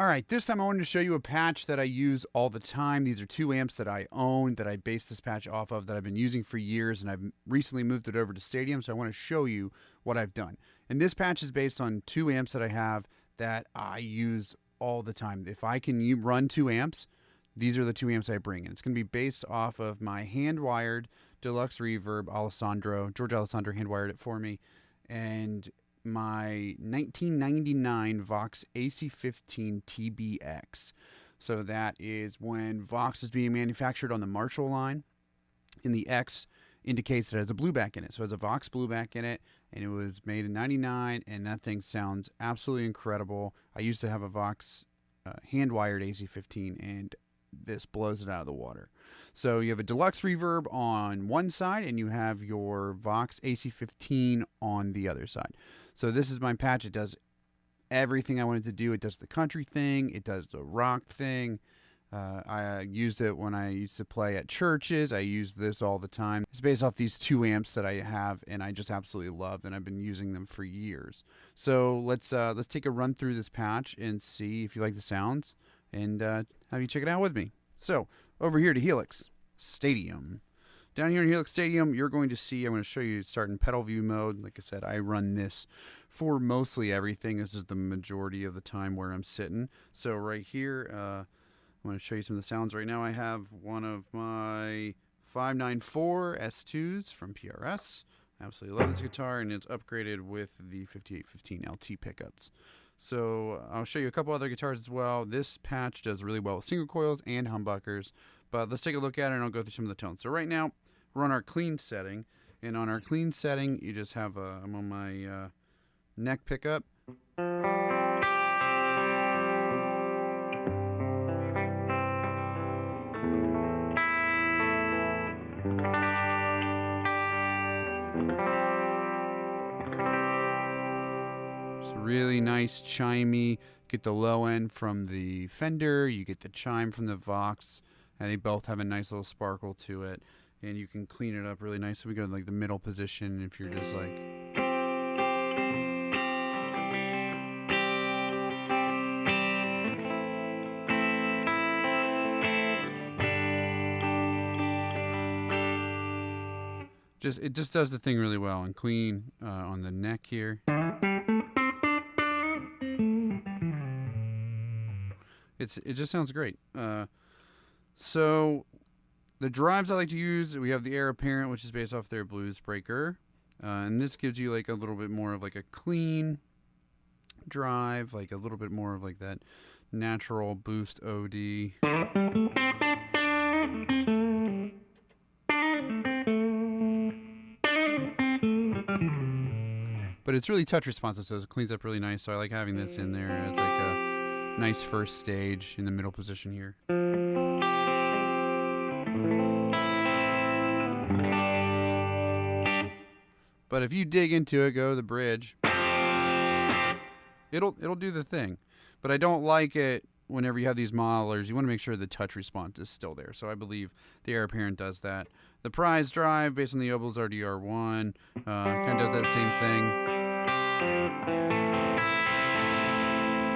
All right, this time I wanted to show you a patch that I use all the time. These are two amps that I own, that I base this patch off of, that I've been using for years, and I've recently moved it over to Stadium, so I want to show you what I've done. And this patch is based on two amps that I have that I use all the time. If I can run two amps, these are the two amps I bring. And it's going to be based off of my hand-wired Deluxe Reverb George Alessandro hand-wired it for me, and my 1999 Vox AC15TBX. So that is when Vox is being manufactured on the Marshall line, and the X indicates that it has a blueback in it. So it has a Vox blueback in it, and it was made in 99, and that thing sounds absolutely incredible. I used to have a Vox hand-wired AC15, and this blows it out of the water. So you have a Deluxe Reverb on one side, and you have your Vox AC15 on the other side. So this is my patch. It does everything I wanted to do. It does the country thing. It does the rock thing. I used it when I used to play at churches. I use this all the time. It's based off these two amps that I have, and I just absolutely love, and I've been using them for years. So let's take a run through this patch and see if you like the sounds, and have you check it out with me. So over here to Helix Stadium. Down here in Helix Stadium, you're going to see, I'm going to show you starting pedal view mode. Like I said, I run this for mostly everything. This is the majority of the time where I'm sitting. So right here, I'm going to show you some of the sounds right now. I have one of my 594 S2s from PRS. I absolutely love this guitar, and it's upgraded with the 5815 LT pickups. So I'll show you a couple other guitars as well. This patch does really well with single coils and humbuckers. But let's take a look at it, and I'll go through some of the tones. So right now, we're on our clean setting. And on our clean setting, you just have I'm on my neck pickup. It's really nice, chimey. Get the low end from the Fender, you get the chime from the Vox, and they both have a nice little sparkle to it, and you can clean it up really nice. So we go to like the middle position if you're just like, it just does the thing really well, and clean on the neck here. It just sounds great. So the drives I like to use, we have the Heir Apparent, which is based off their Blues Breaker. And this gives you like a little bit more of like a clean drive, like a little bit more of like that natural boost OD. But it's really touch responsive, so it cleans up really nice. So I like having this in there. It's like a nice first stage in the middle position here. But if you dig into it, go to the bridge, it'll do the thing. But I don't like it whenever you have these modelers. You want to make sure the touch response is still there. So I believe the Heir Apparent does that. The Prize drive, based on the Obel's RDR1, kind of does that same thing.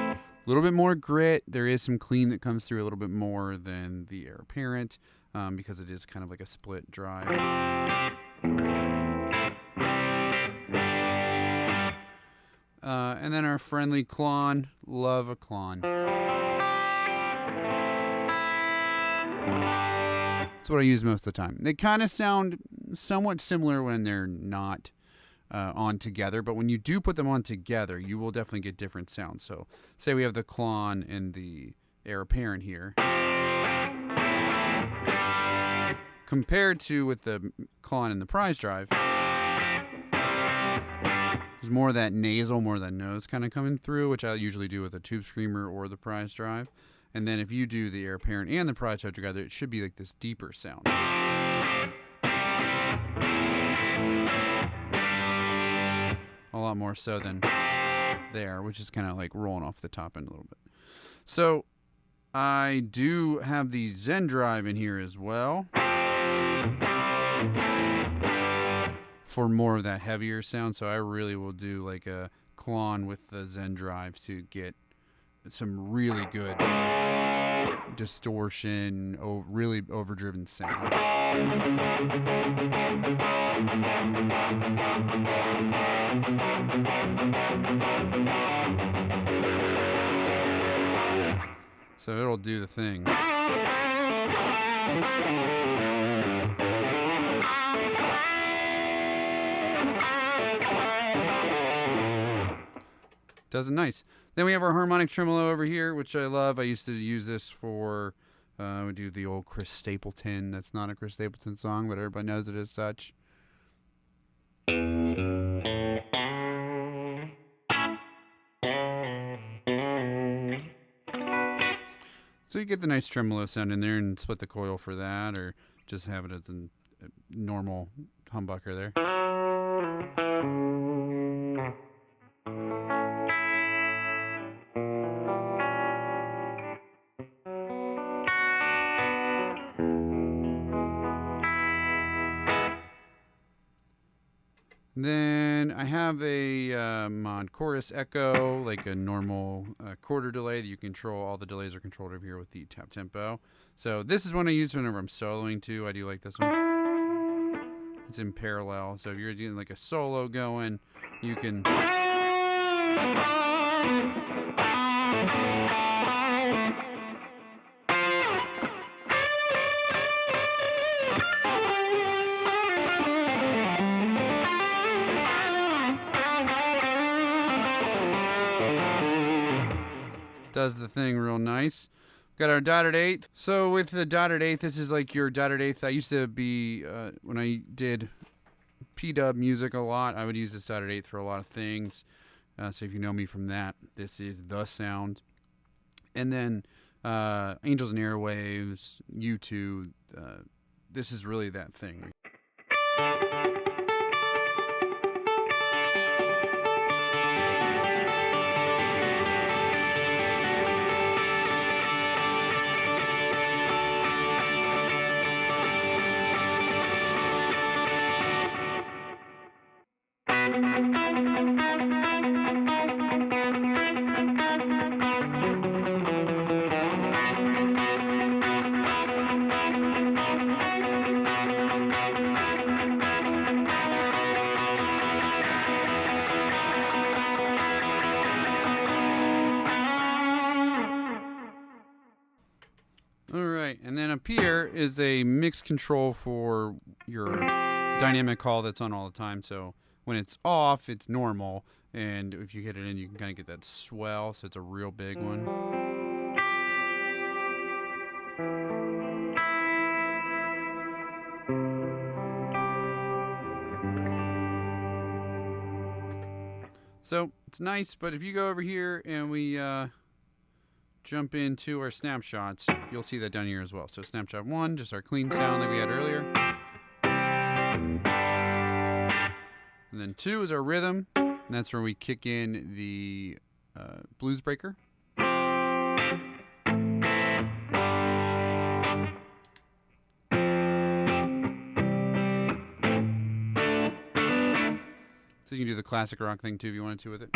A little bit more grit. There is some clean that comes through a little bit more than the Heir Apparent, because it is kind of like a split drive. And then our friendly Klon. Love a Klon. That's what I use most of the time. They kind of sound somewhat similar when they're not on together, but when you do put them on together, you will definitely get different sounds. So say we have the Klon and the Heir Apparent here, compared to with the Klon and the Prize drive, there's more of that nasal, more of that nose kind of coming through, which I usually do with a Tube Screamer or the Prize drive. And then if you do the Heir Apparent and the Prize drive together, it should be like this deeper sound. A lot more so than there, which is kind of like rolling off the top end a little bit. So I do have the Zen drive in here as well for more of that heavier sound. So I really will do like a Klon with the Zen drive to get some really good distortion, really overdriven sound. So it'll do the thing. Does it nice. Then we have our harmonic tremolo over here, which I love. I used to use this for, we do the old Chris Stapleton. That's not a Chris Stapleton song, but everybody knows it as such. So you get the nice tremolo sound in there, and split the coil for that, or just have it as a normal humbucker there. Then I have a mod chorus echo, like a normal quarter delay that you control. All the delays are controlled over here with the tap tempo. So this is one I use whenever I'm soloing too. I do like this one. It's in parallel. So if you're doing like a solo going, you can... Does the thing real nice. Got our dotted eighth. So with the dotted eighth, this is like your dotted eighth. I used to be, when I did P-dub music a lot, I would use this dotted eighth for a lot of things. So if you know me from that, this is the sound. And then Angels and Airwaves, U2, this is really that thing. Alright, and then up here is a mix control for your dynamic call that's on all the time. So when it's off, it's normal, and if you hit it in, you can kind of get that swell, so it's a real big one. So it's nice, but if you go over here and we jump into our snapshots, you'll see that down here as well. So snapshot 1, just our clean sound that we had earlier. And then 2 is our rhythm, and that's where we kick in the blues breaker. So you can do the classic rock thing too if you wanted to with it.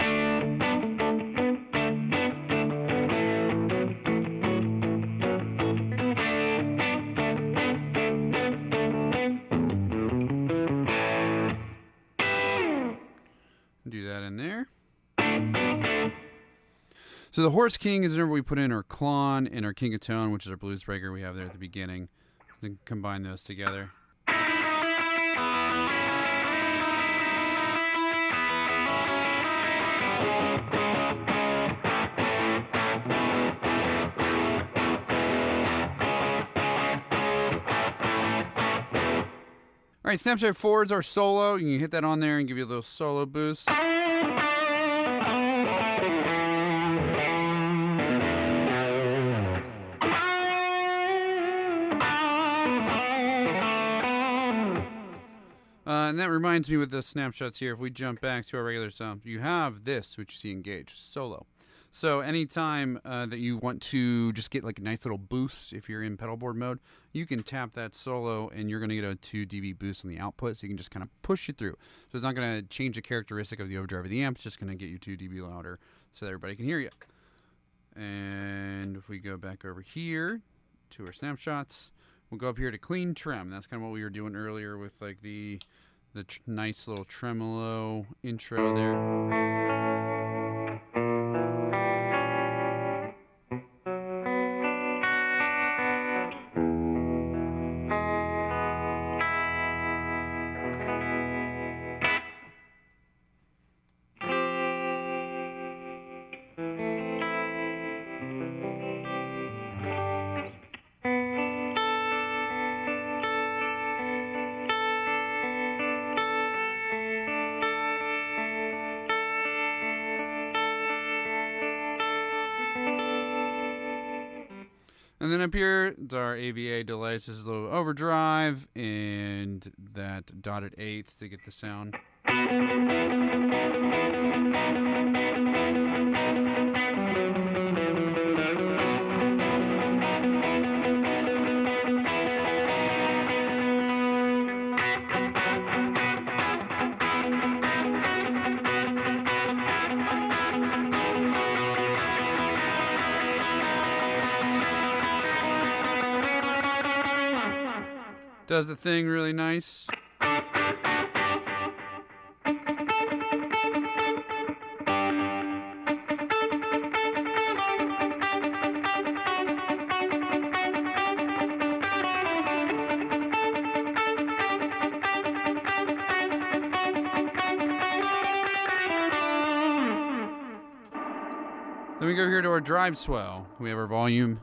Do that in there. So the Horse King is whenever we put in our Klon and our King of Tone, which is our blues breaker we have there at the beginning. Then combine those together. All right, Snapshot 4 is our solo. You can hit that on there and give you a little solo boost. And that reminds me with the snapshots here, if we jump back to our regular sound, you have this, which you see engaged, solo. So anytime that you want to just get like a nice little boost, if you're in pedal board mode, you can tap that solo and you're going to get a 2 dB boost on the output, so you can just kind of push it through. So it's not going to change the characteristic of the overdrive of the amp, it's just going to get you 2 dB louder so that everybody can hear you. And if we go back over here to our snapshots, we'll go up here to clean trim. That's kind of what we were doing earlier with like the nice little tremolo intro there. And then up here, it's our AVA delays. This is a little overdrive and that dotted eighth to get the sound. Does the thing really nice. Then we go here to our drive swell. We have our volume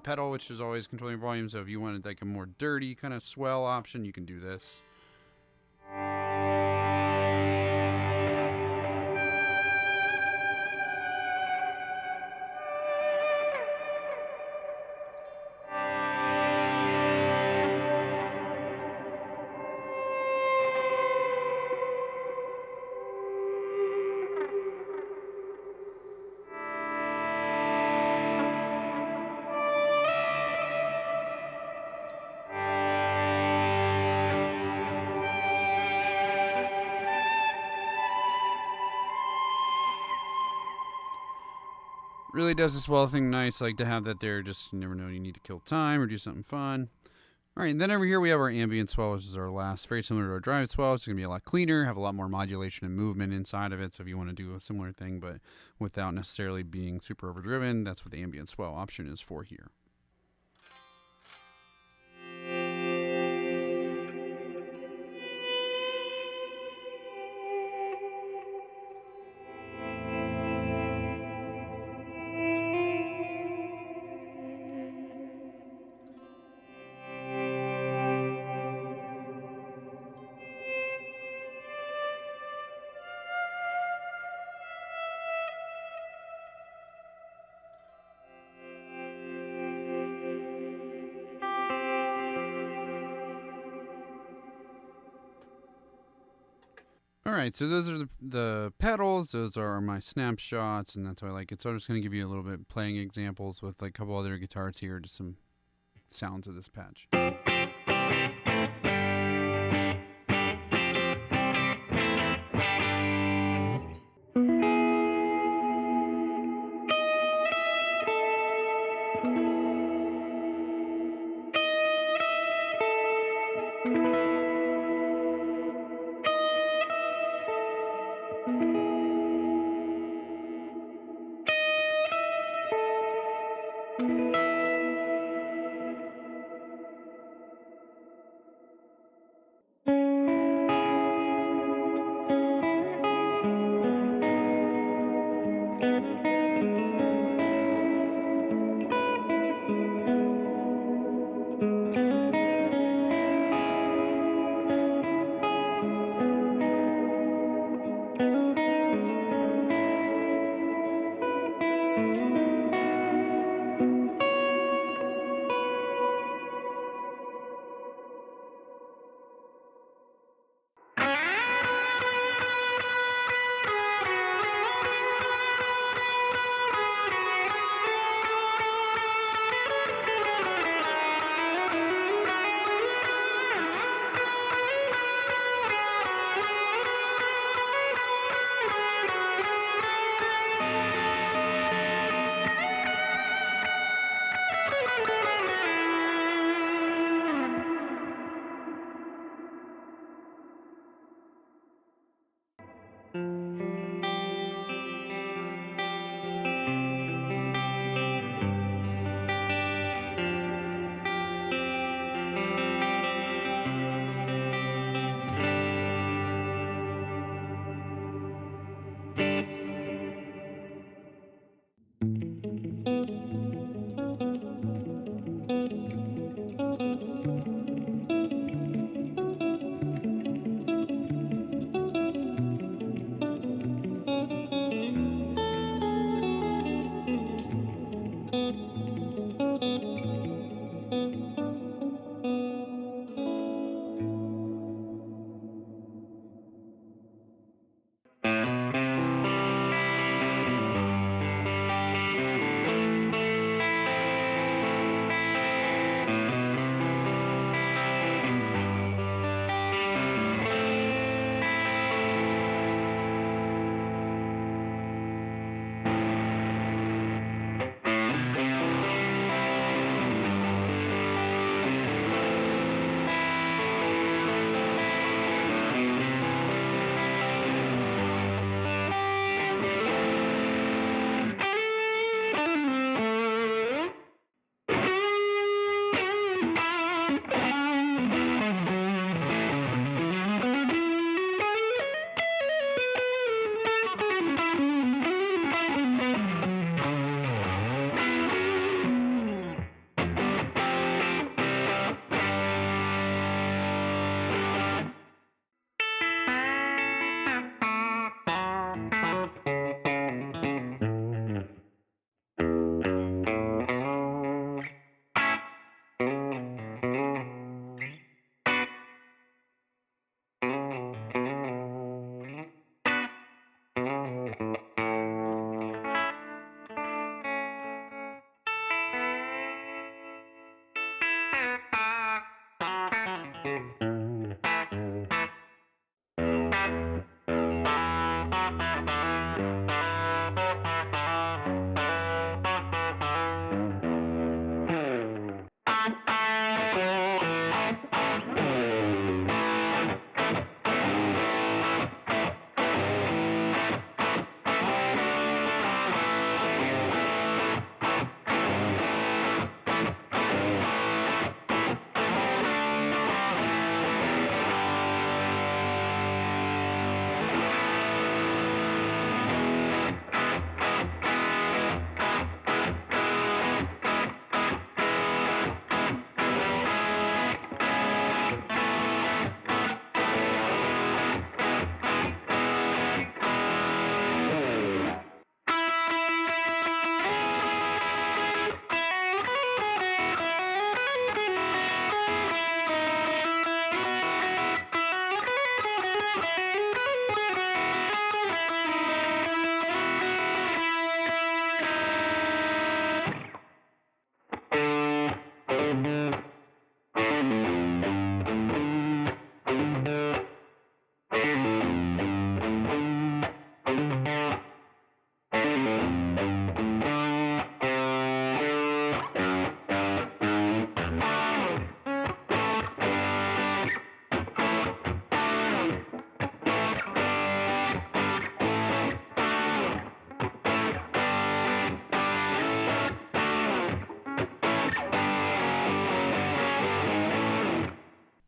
pedal, which is always controlling volume. So if you wanted like a more dirty kind of swell option, you can do this. Really does the swell thing nice. I like to have that there. Just you never know, you need to kill time or do something fun. All right, and then over here we have our ambient swell, which is our last. Very similar to our drive swell. It's going to be a lot cleaner, have a lot more modulation and movement inside of it. So if you want to do a similar thing, but without necessarily being super overdriven, that's what the ambient swell option is for here. All right, so those are the pedals. Those are my snapshots, and that's how I like it. So I'm just going to give you a little bit playing examples with like a couple other guitars here, just some sounds of this patch.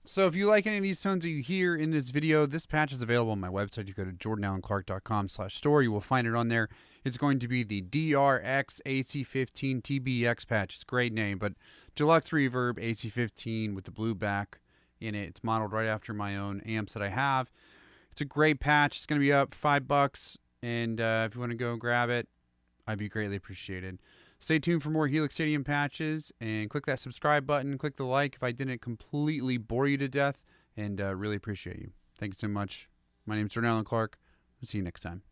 So if you like any of these tones that you hear in this video, this patch is available on my website. You go to jordanallenclark.com/store. You will find it on there. It's going to be the Deluxe AC15TBX patch. It's a great name, but Deluxe Reverb AC15 with the blue back in it. It's modeled right after my own amps that I have. It's a great patch. It's going to be up $5, and if you want to go grab it, I'd be greatly appreciated. Stay tuned for more Helix Stadium patches, and click that subscribe button. Click the like if I didn't completely bore you to death, and really appreciate you. Thank you so much. My name is Jordan Allen Clark. I'll see you next time.